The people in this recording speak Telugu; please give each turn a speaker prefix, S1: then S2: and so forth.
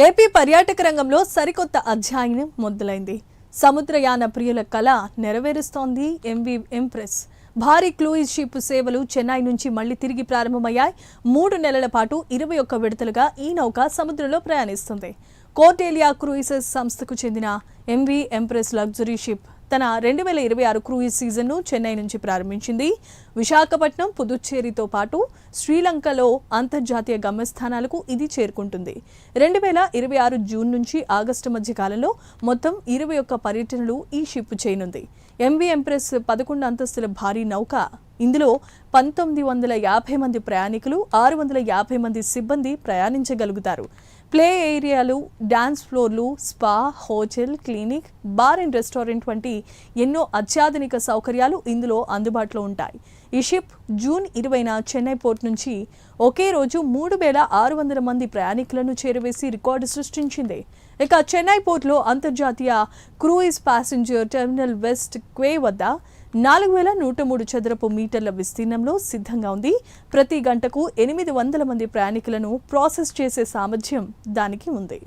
S1: ఏపీ పర్యాటక రంగంలో సరికొత్త అధ్యాయం మొదలైంది. సముద్రయాన ప్రియుల కళ నెరవేరుస్తోంది ఎంవి ఎంప్రెస్. భారీ క్రూయిజ్ షిప్ సేవలు చెన్నై నుంచి మళ్లీ తిరిగి ప్రారంభమయ్యాయి. 3 నెలల పాటు 21 విడతలుగా ఈ నౌక సముద్రంలో ప్రయాణిస్తుంది. కోర్టేలియా క్రూయిజెస్ సంస్థకు చెందిన ఎంవి ఎంప్రెస్ లగ్జరీ షిప్ తన 2026 క్రూయిజ్ సీజన్ను చెన్నై నుంచి ప్రారంభించింది. విశాఖపట్నం, పుదుచ్చేరితో పాటు శ్రీలంకలో అంతర్జాతీయ గమ్యస్థానాలకు ఇది చేరుకుంటుంది. 2026 జూన్ నుంచి ఆగస్టు మధ్య కాలంలో మొత్తం 21 పర్యటనలు ఈ షిప్ చేయనుంది. ఎంవి ఎంప్రెస్ 11 అంతస్తుల భారీ నౌక. ఇందులో 1950 మంది ప్రయాణికులు, 650 మంది సిబ్బంది ప్రయాణించగలుగుతారు. ప్లే ఏరియాలు, డాన్స్ ఫ్లోర్లు, spa, hotel, clinic, bar and restaurant వంటి ఎన్నో అత్యాధునిక సౌకర్యాలు ఇందులో అందుబాటులో ఉంటాయి. ఈ షిప్ జూన్ 20న చెన్నై పోర్ట్ నుంచి ఒకే రోజు 3600 మంది ప్రయాణికులను చేరవేసి రికార్డు సృష్టించింది. ఇక చెన్నై పోర్టులో అంతర్జాతీయ క్రూయిజ్ ప్యాసింజర్ టెర్మినల్ వెస్ట్ క్వే వద్ద 4103 చదరపు మీటర్ల విస్తీర్ణంలో సిద్ధంగా ఉంది. ప్రతి గంటకు 800 మంది ప్రయాణికులను ప్రాసెస్ చేసే సామర్థ్యం దానికి ఉంది.